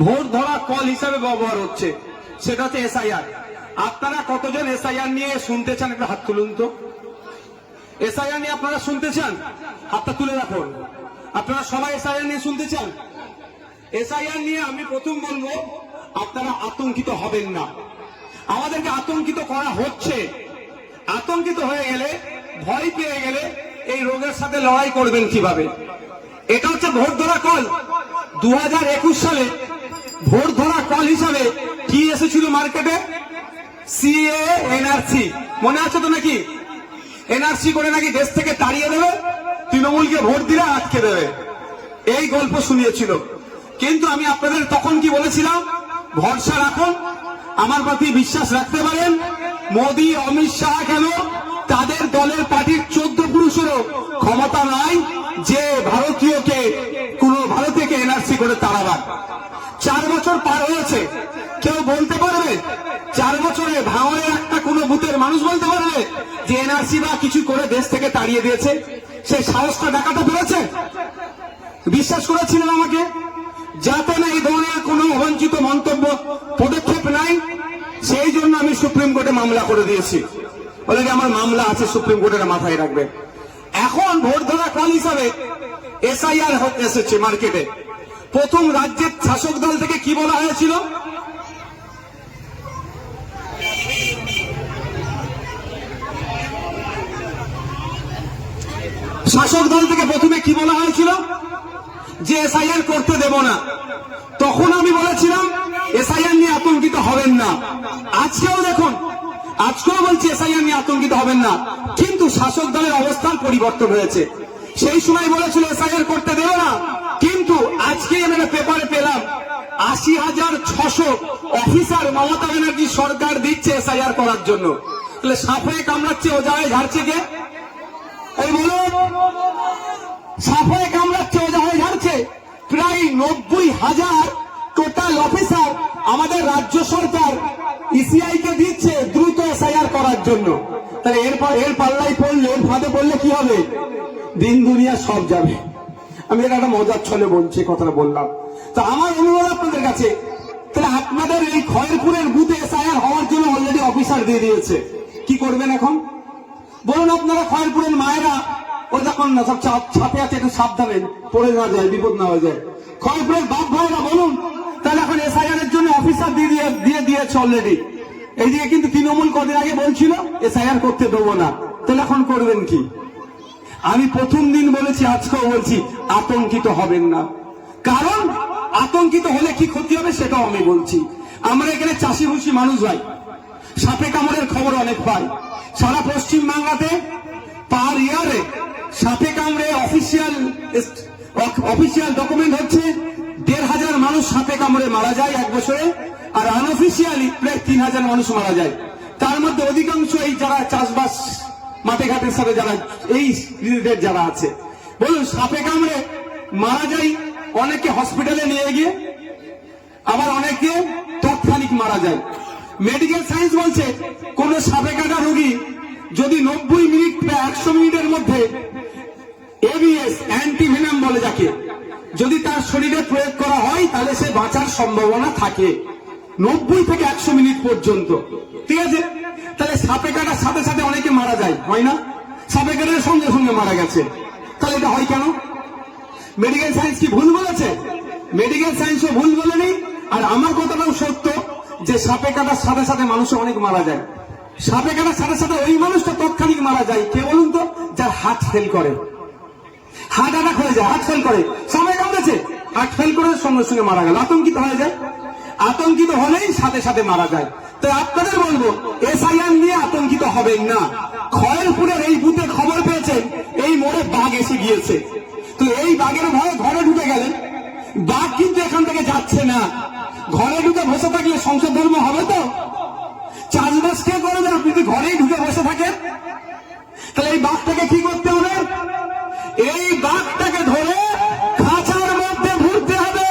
Vote ধরা call হিসাবে ব্যবহার হচ্ছে, সেটা হচ্ছে এসআইআর। আপনারা কতজন এসআইআর নিয়ে শুনতে চান? একটা হাত তুলুন তো। এসআইআর নিয়ে আপনারা শুনতে চান? হাতটা তুলে রাখুন। আপনারা সবাই এসআইআর নিয়ে শুনতে চান? এসআইআর নিয়ে আমি প্রথম বলবো, আপনারা আতঙ্কিত হবেন না। আমাদেরকে আতঙ্কিত করা হচ্ছে। আতঙ্কিত হয়ে গেলে, ভয় পেয়ে গেলে এই রোগের সাথে লড়াই করবেন কিভাবে? এটা হচ্ছে ভোট ধরা কল। 2021 সালে ভোট ধরা কল হিসাবে কি এসেছিল মার্কেটে? CA, NRC. মনে আছে তো নাকি? এনআরসি করে নাকি দেশ থেকে তাড়িয়ে দেবে, তৃণমূলকে ভোট দিলে আটকে দেবে, এই গল্প শুনিয়েছিল। কিন্তু আমি আপনাদের তখন কি বলেছিলাম? ভরসা রাখুন, আমার প্রতি বিশ্বাস রাখতে পারেন। মোদী, অমিত শাহ কেন, তাদের দলের পার্টির 14 পুরুষেরও ক্ষমতা নাই যে ভারতীয়কে কোন ভারতীয়কে এনআরসি করে তাড়াবার। 4 বছর পার হয়েছে, কেউ বলতে পারবে 4 বছরে ভাঙড়ের একটা কোন বুথের মানুষ বলতে পারবে যে এনআরসি বা কিছু করে দেশ থেকে তাড়িয়ে দিয়েছে? সেই সাহসটা দেখাতে পেরেছে? বিশ্বাস করেছিলেন আমাকে, যাতে না এই ধরনের কোন অবাঞ্ছিত মন্তব্য, পদক্ষেপ নাই। সেই জন্য আমি সুপ্রিম কোর্টে মামলা করে দিয়েছি। অলরেডি আমার মামলা আছে সুপ্রিম কোর্টের, মাথায় রাখবে। এখন ভোট ধরা কল হিসাবে এসআইআর এসেছে মার্কেটে। প্রথম রাজ্যের শাসক দল থেকে কি বলা হয়েছিল? শাসক দল থেকে প্রথমে কি বলা হয়েছিল? যে এসআইআর করতে দেব না। তখন আমি বলেছিলাম এসআইআর নিয়ে আতঙ্কিত হবেন না। আজকেও দেখুন, আজকেও বলছি এসআইআর নিয়ে আতঙ্কিত হবেন না। কিন্তু শাসক দলের অবস্থান পরিবর্তন হয়েছে। সেই সময় বলেছিল এসআইআর করতে দেব না, কিন্তু আজকে আমরা পেপারে পেলাম 80,600 অফিসার মমতা ব্যানার্জি সরকার দিচ্ছে এসআইআর করার জন্য। তাহলে সাপে কামড়াচ্ছে, ও জায়গায় ঝাড়ছে কে? এই বলুন, সাপে কামড়াচ্ছে, ও জায়গায় ঝাড়ছে। প্রায় 90,000 টোটাল অফিসার আমাদের রাজ্য সরকার ইসিআই কে দিচ্ছে দ্রুত এসআইআর করার জন্য। তাহলে এর পাল্লাই পড়লে, এর ফাঁদে পড়লে কি হবে? দিন দুনিয়া সব যাবে। আমি এটা একটা মজার ছলে বলছি, কথাটা বললাম। তো আমার অনুরোধ আপনাদের কাছে, তাহলে আপনাদের এই খয়েরপুরের বুথে এসআইআর হওয়ার জন্য অলরেডি অফিসার দিয়ে দিয়েছে, কি করবেন এখন বলুন? আপনারা খয়েরপুরের মায়েরা, ও যখন না সব ছাপে আছে, একটু সাবধানে পড়ে না যায়, বিপদ না হয়ে যায়। খয়েরপুরের বাপ ভাইরা বলুন, তাহলে এখন এসআইআর এর জন্য অফিসার দিয়ে দিয়েছে অলরেডি। এইদিকে কিন্তু তৃণমূল কদিন আগে বলছিল এসআইআর করতে দেবো না। তাহলে এখন করবেন কি? আমি প্রথম দিন বলেছি, আজকেও বলছি, আতঙ্কিত হবেন না। কারণ আতঙ্কিত হলে কি ক্ষতি হবে সেটাও আমি বলছি। আমরা এখানে চাষিভুষি মানুষ ভাই, সাপে কামড়ের খবর অনেক পাই। সারা পশ্চিম বাংলাতে পার ইয়ারে সাপে কামড়ে অফিসিয়াল ডকুমেন্ট হচ্ছে 1,500 মানুষ সাপে কামড়ে মারা যায় এক বছরে, আর আনঅফিসিয়ালি প্রায় 3,000 মানুষ মারা যায়। তার মধ্যে অধিকাংশ এই যারা চাষবাস মাঠে ঘাটের সাথে যারা এই রিলেটেড যারা আছে, বলুন সাপে কামড়ে মারা যায় অনেকে হসপিটালে নিয়ে গিয়ে, আবার অনেকে তৎক্ষণিক মারা যায়। মেডিকেল সায়েন্স বলছে কোন সাপে কাটা রোগী যদি 90 মিনিট বা 100 মিনিটের মধ্যে এবিএস, অ্যান্টিভেনাম বলে যাকে, যদি তার শরীরে প্রয়োগ করা হয় তাহলে সে বাঁচার সম্ভাবনা থাকে 90 থেকে 100 মিনিট পর্যন্ত। ঠিক আছে? তাহলে সাপে কাটার সাথে সাথে অনেকে মারা যায়, হয় না? সাপে কাটার সঙ্গে সঙ্গে মারা গেছে, তাহলে এটা হয় কেন? মেডিকেল সায়েন্স কি ভুল বলেছে? মেডিকেল সায়েন্সও ভুল বলেনি, আর আমার কথাটাও সত্য যে সাপে কাটার সাথে সাথে মানুষ অনেক মারা যায়। সাপে কাটার সাথে সাথে ওই মানুষটা তৎক্ষণিক মারা যায় কে বলুন তো? যার হার্ট ফেল করে, হার্ট অ্যাটাক হয়ে যায়, হার্ট ফেল করে, সাপে কামড়েছে, হার্ট ফেল করে সঙ্গে সঙ্গে মারা গেল, আতঙ্কিত হয়ে যায়। আতঙ্কিত হলেই সাথে সাথে মারা যায়। তো আপনাদের বলবো এসআইআর নিয়ে আতঙ্কিত হবেন না। খয়েরপুরের এই বুথে খবর পেয়েছেন এই মোড়ে বাঘ এসে গিয়েছে, তো এই বাঘের ভয়ে ঘরে ঢুকে গেলেন। বাঘ কিন্তু এখান থেকে যাচ্ছে না। ঘরে ঢুকে বসে থাকলে সংসদ ধর্ম হবে তো? চাষবাস কে করবে? আপনি যদি ঘরেই ঢুকে বসে থাকেন, তাহলে এই বাঘটাকে কি করতে হবে? এই বাঘটাকে ধরে খাঁচার মধ্যে ভরতে হবে।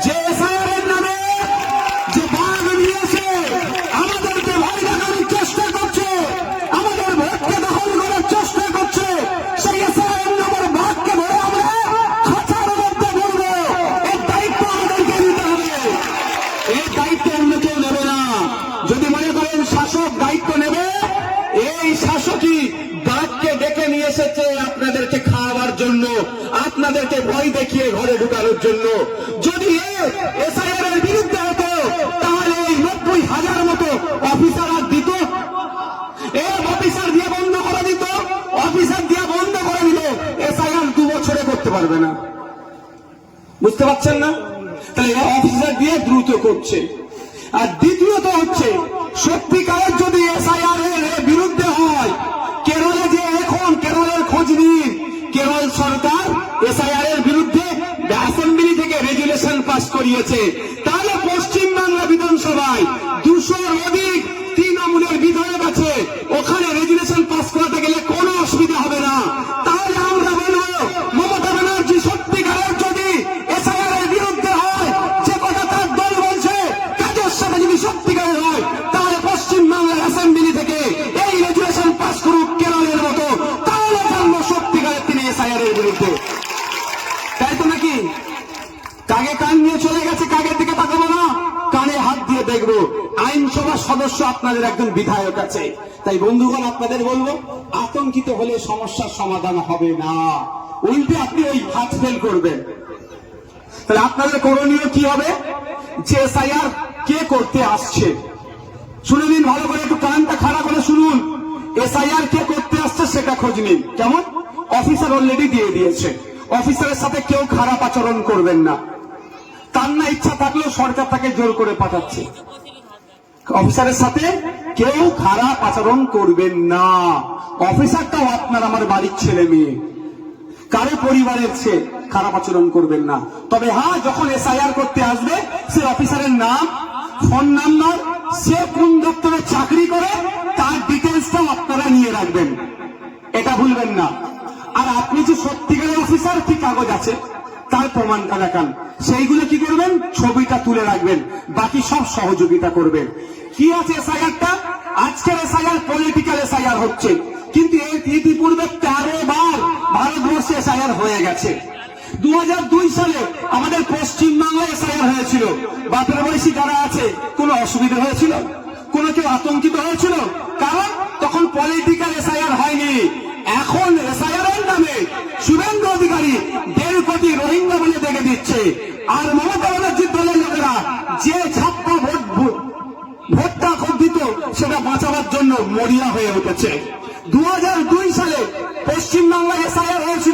যে এসআইআর এর নামে যে বাঘ নিয়েছে, আমাদেরকে ভয় দেখানোর চেষ্টা করছে, আমাদের ভোটকে দখল করার চেষ্টা করছে, সেই এসআইআর নামের বাঘকে ধরে আমরা খাঁচার মধ্যে ভরবো। এর দায়িত্ব আমাদেরকে নিতে আমাদেরকে ভয় দেখিয়ে ঘরে ঢুকানোর জন্য। যদি এসআইআর এর বিরুদ্ধে হতো তাহলে এই 90,000 মতো অফিসার আর দিত, অফিসার দিয়ে বন্ধ করে দিত, অফিসার দিয়ে বন্ধ করে দিল। এসআইআর 2 বছরে করতে পারবে না, বুঝতে পারছেন না? তাহলে অফিসার দিয়ে দ্রুত করছে। আর দ্বিতীয়ত হচ্ছে, সত্যিকারের যদি এসআইআর এর বিরুদ্ধে হয়, কেরলে যে এখন কেরলের খোঁজ নিন, কেরল সরকার এসআইআর এর বিরুদ্ধে অ্যাসেম্বলি থেকে রেজুলেশন পাস করিয়েছে। তাহলে পশ্চিমবাংলা বিধানসভায় 200-র অধিক তৃণমূলের বিধায়ক আছে, ওখানে রেজুলেশন পাস করাতে গেলে কোনো অসুবিধা হবে না। তাহলে আমরা বলবো, মমতা ব্যানার্জি সত্যিকারের যদি এসআইআর এর বিরুদ্ধে হয়, যে কথা তার দল বলছে কাজের সাথে যদি সত্যিকারের হয়, তাহলে পশ্চিমবাংলার অ্যাসেম্বলি থেকে এই রেজুলেশন পাস করুক কেরলের মতো, তাহলে জানবো সত্যিকারের তিনি এসআইআর এর বিরুদ্ধে। তাই তো নাকি? কাগে কান নিয়ে চলে গেছে, কাগের দিকে তাকাবো না, কানে হাত দিয়ে দেখবো। আইনসভার সদস্য আপনাদের একজন বিধায়ক আছে। তাই বন্ধুগণ, আপনাদের বলবো, আতঙ্কিত হলে সমস্যার সমাধান হবে না, উল্টে আপনি ওই হাত ফেল করবেন। তাহলে আপনাদের করণীয় কি হবে? যে এসআইআর কে করতে আসছে শুনে নিন ভালো করে, একটু কানটা খাড়া করে শুনুন। এসআইআর কে করতে আসছে সেটা খোঁজ নিন। কেমন? অফিসার অলরেডি দিয়ে দিয়েছে। অফিসারের সাথে কেউ খারাপ আচরণ করবেন না। তার না ইচ্ছা থাকলেও সরকার তাকে জোর করে পাঠাচ্ছে। অফিসারের সাথে কেউ খারাপ আচরণ করবেন না। অফিসারটাও আপনার আমার বাড়ির ছেলে মেয়ে, কারো পরিবারের চেয়ে খারাপ আচরণ করবেন না। তবে হ্যাঁ, যখন এসআইআর করতে আসবে, সে অফিসারের নাম, ফোন নাম্বার, সে কোন দপ্তরে চাকরি করে, তার ডিটেলসটাও আপনারা নিয়ে রাখবেন, এটা ভুলবেন না। আর আপনি যে সত্যিকারের অফিসার, কি কাগজ আছে তার প্রমাণটা দেখান, সেইগুলো কি করবেন? ছবিটা তুলে রাখবেন, বাকি সব সহযোগিতা করবেন। কি আছে এসআইআরটা? আজকের এসআইআর পলিটিক্যাল এসআইআর হচ্ছে, কিন্তু এর ইতিপূর্বে 13 বার ভারতবর্ষে এসআইআর হয়ে গেছে। 2002 সালে আমাদের পশ্চিমবাংলায় এসআইআর হয়েছিল। বাপের বয়সী যারা আছে, কোনো অসুবিধা হয়েছিল? কোনো কেউ আতঙ্কিত হয়েছিল? কারণ তখন পলিটিক্যাল এসআইআর হয়নি। এখন এসআইআর এর নামে শুভেন্দু অধিকারী 1.5 কোটি রোহিঙ্গা বলে দেখে দিচ্ছে। আর মমতা ব্যানার্জির দলের লোকেরা যে ছাপ্পা ভোটটা দিত, সেটা বাঁচাবার জন্য মরিয়া হয়ে উঠেছে। 2002 সালে পশ্চিমবাংলায় এসআইআর হয়েছিল।